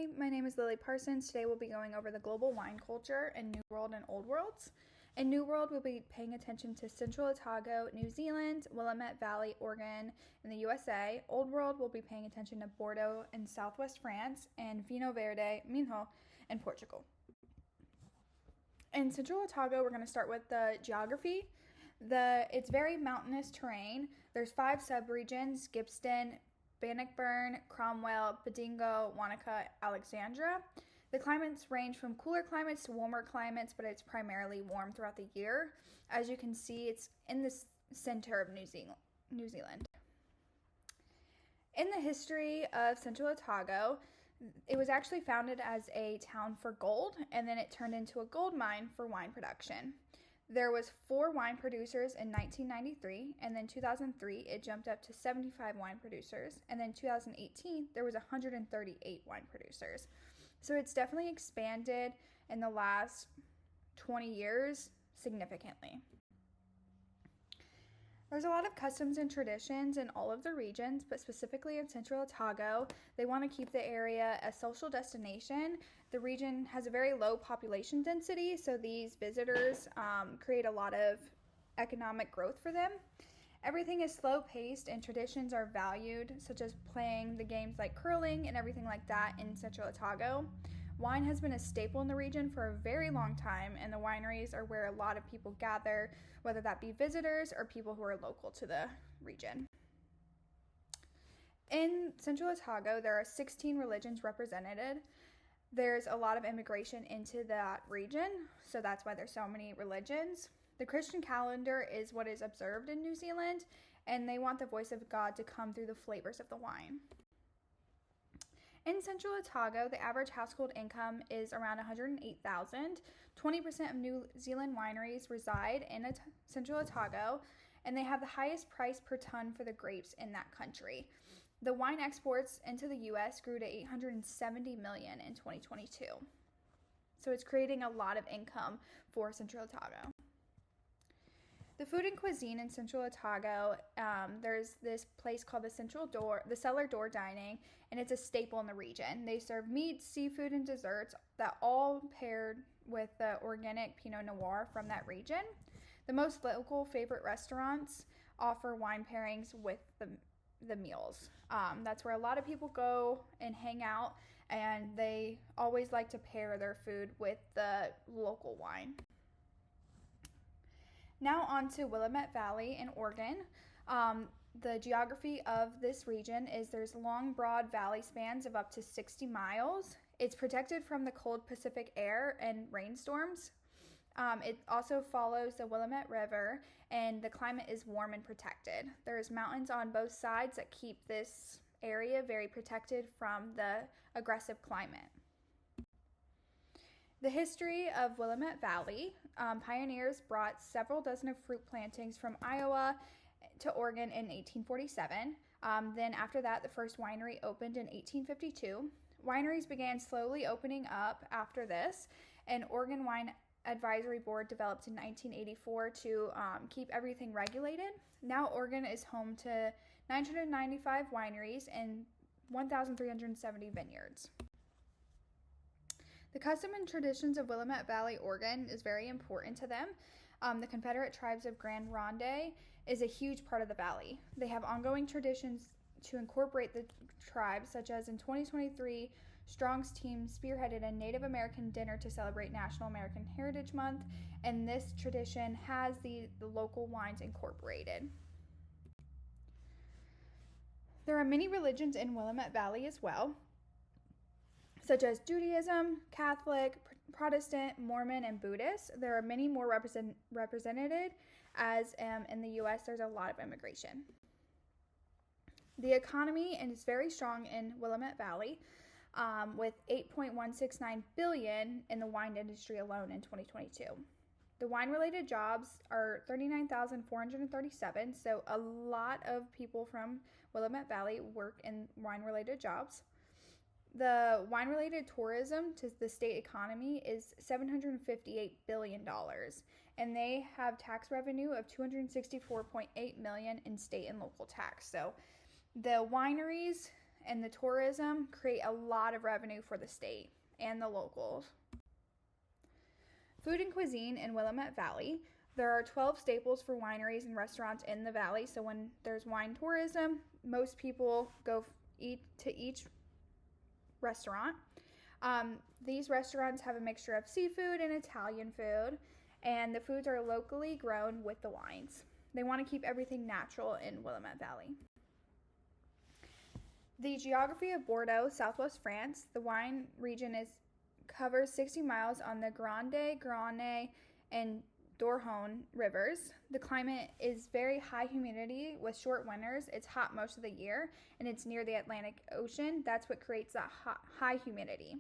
Hi, my name is Lily Parsons. Today we'll be going over the global wine culture in New World and Old Worlds. In New World, we'll be paying attention to Central Otago, New Zealand, Willamette Valley, Oregon, in the USA. Old World, we'll be paying attention to Bordeaux in southwest France, and Vinho Verde, Minho, in Portugal. In Central Otago, we're going to start with the geography. It's very mountainous terrain. There's 5 subregions: Gippsland, Bannockburn, Cromwell, Bedingo, Wanaka, Alexandra. The climates range from cooler climates to warmer climates, but it's primarily warm throughout the year. As you can see, it's in the center of New Zealand. In the history of Central Otago, it was actually founded as a town for gold, and then it turned into a gold mine for wine production. There was 4 wine producers in 1993, and then 2003 it jumped up to 75 wine producers, and then 2018 there was 138 wine producers. So it's definitely expanded in the last 20 years significantly. There's a lot of customs and traditions in all of the regions, but specifically in Central Otago, they want to keep the area a social destination. The region has a very low population density, so these visitors create a lot of economic growth for them. Everything is slow-paced and traditions are valued, such as playing the games like curling and everything like that in Central Otago. Wine has been a staple in the region for a very long time, and the wineries are where a lot of people gather, whether that be visitors or people who are local to the region. In Central Otago, there are 16 religions represented. There's a lot of immigration into that region, so that's why there's so many religions. The Christian calendar is what is observed in New Zealand, and they want the voice of God to come through the flavors of the wine. In Central Otago, the average household income is around $108,000. 20% of New Zealand wineries reside in Central Otago, and they have the highest price per ton for the grapes in that country. The wine exports into the U.S. grew to $870 million in 2022. So it's creating a lot of income for Central Otago. The food and cuisine in Central Otago, there's this place called the Cellar Door Dining, and it's a staple in the region. They serve meat, seafood, and desserts that all paired with the organic Pinot Noir from that region. The most local favorite restaurants offer wine pairings with the meals. That's where a lot of people go and hang out, and they always like to pair their food with the local wine. Now on to Willamette Valley in Oregon. The geography of this region is there's long, broad valley spans of up to 60 miles. It's protected from the cold Pacific air and rainstorms. It also follows the Willamette River, and the climate is warm and protected. There's mountains on both sides that keep this area very protected from the aggressive climate. The history of Willamette Valley, pioneers brought several dozen of fruit plantings from Iowa to Oregon in 1847. Then after that, the first winery opened in 1852. Wineries began slowly opening up after this. An Oregon Wine Advisory Board developed in 1984 to keep everything regulated. Now Oregon is home to 995 wineries and 1,370 vineyards. The custom and traditions of Willamette Valley, Oregon is very important to them. The Confederate Tribes of Grand Ronde is a huge part of the valley. They have ongoing traditions to incorporate the tribes, such as in 2023, Strong's team spearheaded a Native American dinner to celebrate National American Heritage Month, and this tradition has the local wines incorporated. There are many religions in Willamette Valley as well, such as Judaism, Catholic, Protestant, Mormon, and Buddhist. There are many more represented, as in the U.S. there's a lot of immigration. The economy is very strong in Willamette Valley, with $8.169 billion in the wine industry alone in 2022. The wine-related jobs are 39,437, so a lot of people from Willamette Valley work in wine-related jobs. The wine-related tourism to the state economy is $758 billion, and they have tax revenue of $264.8 million in state and local tax. So the wineries and the tourism create a lot of revenue for the state and the locals. Food and cuisine in Willamette Valley. There are 12 staples for wineries and restaurants in the valley. So when there's wine tourism, most people go eat to each restaurant. These restaurants have a mixture of seafood and Italian food, and the foods are locally grown with the wines. They want to keep everything natural in Willamette Valley. The geography of Bordeaux, southwest France. The wine region covers 60 miles on the Grande, Garonne, and Dordogne rivers. The climate is very high humidity with short winters. It's hot most of the year, and it's near the Atlantic Ocean. That's what creates that high humidity.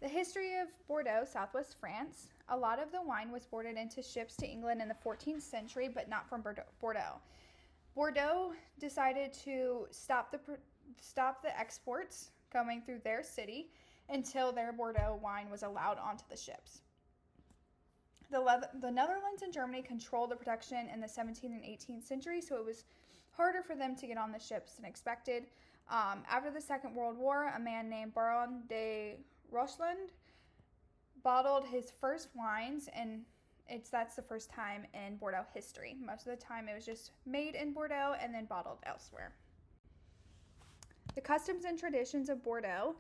The history of Bordeaux, southwest France. A lot of the wine was boarded into ships to England in the 14th century, but not from Bordeaux. Bordeaux decided to stop the exports coming through their city until their Bordeaux wine was allowed onto the ships. The Netherlands and Germany controlled the production in the 17th and 18th century, so it was harder for them to get on the ships than expected. After the Second World War, a man named Baron de Rochland bottled his first wines, and that's the first time in Bordeaux history. Most of the time it was just made in Bordeaux and then bottled elsewhere. The customs and traditions of Bordeaux.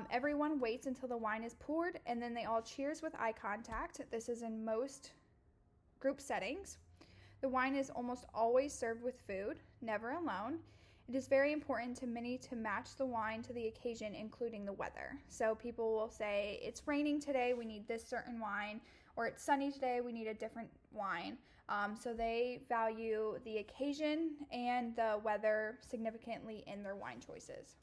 Everyone waits until the wine is poured, and then they all cheers with eye contact. This is in most group settings. The wine is almost always served with food, never alone. It is very important to many to match the wine to the occasion, including the weather. So people will say, it's raining today, we need this certain wine, or it's sunny today, we need a different wine. So they value the occasion and the weather significantly in their wine choices.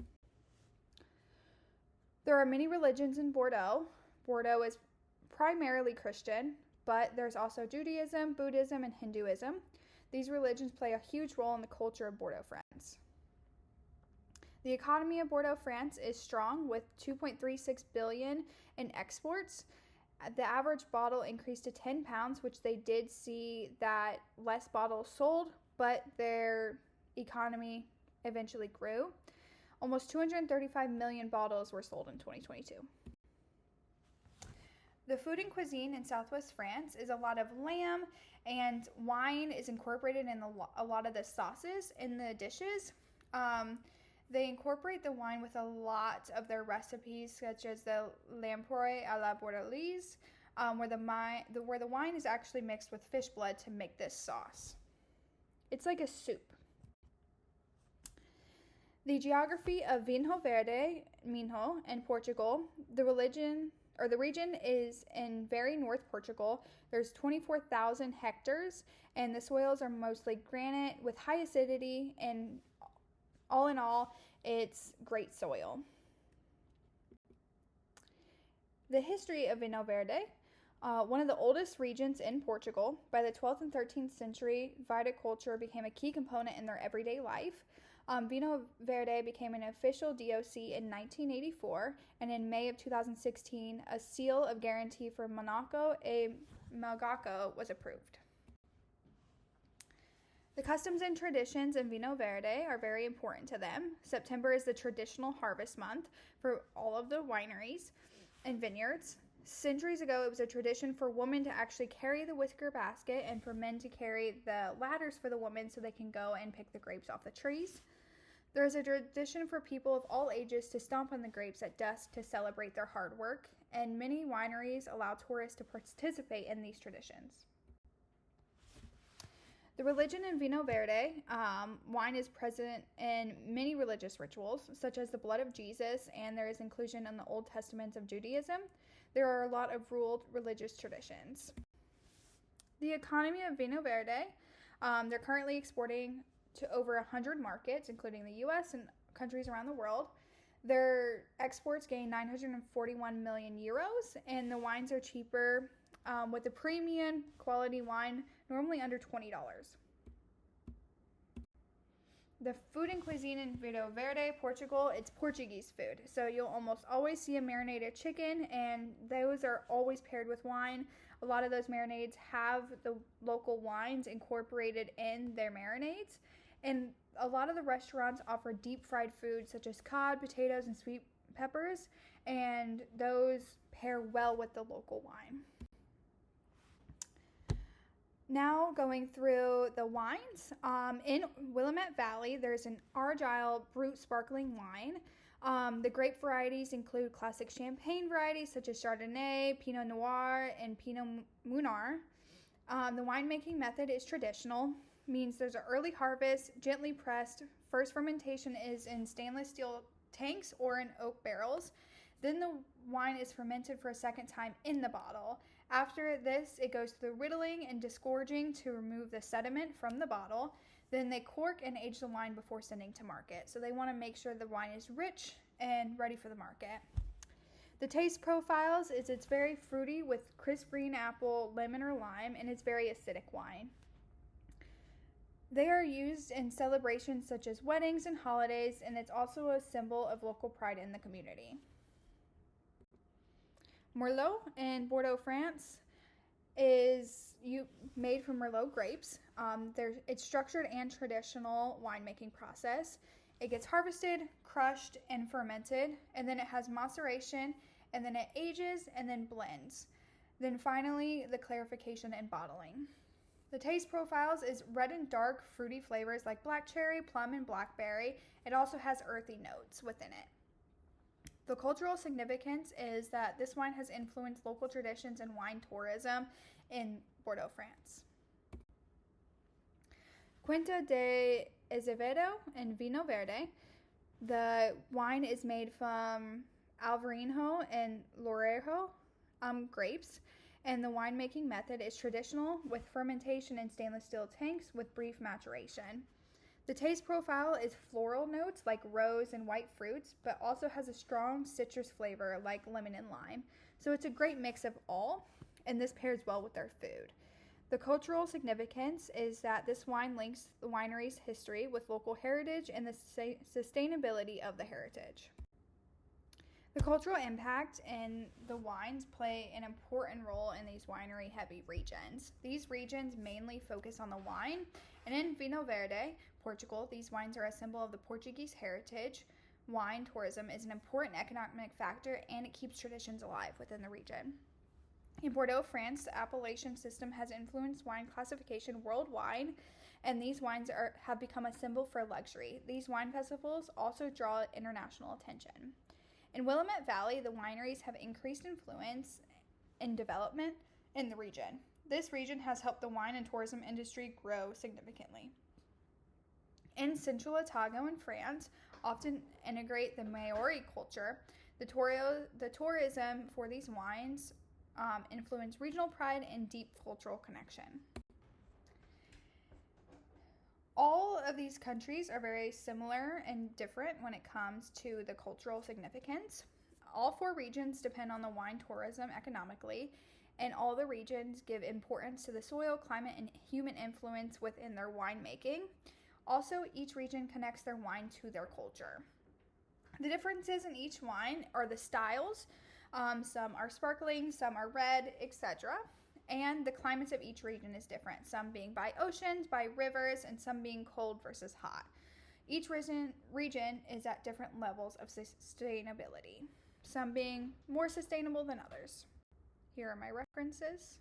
There are many religions in Bordeaux. Bordeaux is primarily Christian, but there's also Judaism, Buddhism, and Hinduism. These religions play a huge role in the culture of Bordeaux, France. The economy of Bordeaux, France is strong with $2.36 billion in exports. The average bottle increased to 10 pounds, which they did see that less bottles sold, but their economy eventually grew. Almost 235 million bottles were sold in 2022. The food and cuisine in southwest France is a lot of lamb, and wine is incorporated in a lot of the sauces in the dishes. They incorporate the wine with a lot of their recipes, such as the lamprey à la bordelaise, where the wine is actually mixed with fish blood to make this sauce. It's like a soup. The geography of Vinho Verde, Minho, and Portugal. The region is in very north Portugal. There's 24,000 hectares, and the soils are mostly granite with high acidity, and all in all, it's great soil. The history of Vinho Verde, one of the oldest regions in Portugal. By the 12th and 13th century, viticulture became a key component in their everyday life. Vinho Verde became an official DOC in 1984, and in May of 2016, a seal of guarantee for Monaco e Malgaco was approved. The customs and traditions in Vinho Verde are very important to them. September is the traditional harvest month for all of the wineries and vineyards. Centuries ago, it was a tradition for women to actually carry the whisker basket and for men to carry the ladders for the women so they can go and pick the grapes off the trees. There is a tradition for people of all ages to stomp on the grapes at dusk to celebrate their hard work, and many wineries allow tourists to participate in these traditions. The religion in Vinho Verde, wine is present in many religious rituals, such as the blood of Jesus, and there is inclusion in the Old Testament of Judaism. There are a lot of ruled religious traditions. The economy of Vinho Verde, they're currently exporting to over 100 markets, including the U.S. and countries around the world. Their exports gain 941 million euros, and the wines are cheaper with the premium quality wine normally under $20. The food and cuisine in Vinho Verde, Portugal, it's Portuguese food. So you'll almost always see a marinated chicken, and those are always paired with wine. A lot of those marinades have the local wines incorporated in their marinades. And a lot of the restaurants offer deep fried foods such as cod, potatoes, and sweet peppers, and those pair well with the local wine. Now going through the wines, in Willamette Valley, there's an Argyll Brut sparkling wine. The grape varieties include classic champagne varieties such as Chardonnay, Pinot Noir, and Pinot Meunier. The winemaking method is traditional, means there's an early harvest, gently pressed. First fermentation is in stainless steel tanks or in oak barrels. Then the wine is fermented for a second time in the bottle. After this, it goes through whittling and disgorging to remove the sediment from the bottle. Then they cork and age the wine before sending to market. So they want to make sure the wine is rich and ready for the market. The taste profiles is it's very fruity with crisp green apple, lemon, or lime, and it's very acidic wine. They are used in celebrations such as weddings and holidays, and it's also a symbol of local pride in the community. Merlot in Bordeaux, France is made from Merlot grapes. It's structured and traditional winemaking process. It gets harvested, crushed, and fermented, and then it has maceration, and then it ages and then blends. Then finally, the clarification and bottling. The taste profiles is red and dark fruity flavors like black cherry, plum, and blackberry. It also has earthy notes within it. The cultural significance is that this wine has influenced local traditions and wine tourism in Bordeaux, France. Quinta de Azevedo and Vino Verde. The wine is made from Alvarinho and Lorejo grapes, and the winemaking method is traditional with fermentation in stainless steel tanks with brief maturation. The taste profile is floral notes like rose and white fruits, but also has a strong citrus flavor like lemon and lime. So it's a great mix of all, and this pairs well with their food. The cultural significance is that this wine links the winery's history with local heritage and the sustainability of the heritage. The cultural impact in the wines play an important role in these winery-heavy regions. These regions mainly focus on the wine, and in Vino Verde, Portugal, these wines are a symbol of the Portuguese heritage. Wine tourism is an important economic factor, and it keeps traditions alive within the region. In Bordeaux, France, the appellation system has influenced wine classification worldwide, and these wines have become a symbol for luxury. These wine festivals also draw international attention. In Willamette Valley, the wineries have increased influence in development in the region. This region has helped the wine and tourism industry grow significantly. In Central Otago in France, often integrate the Maori culture. The tourism for these wines influence regional pride and deep cultural connection. All of these countries are very similar and different when it comes to the cultural significance. All 4 regions depend on the wine tourism economically, and all the regions give importance to the soil, climate, and human influence within their winemaking. Also, each region connects their wine to their culture. The differences in each wine are the styles. Some are sparkling, some are red, etc. And the climates of each region is different, some being by oceans, by rivers, and some being cold versus hot. Each region is at different levels of sustainability, some being more sustainable than others. Here are my references.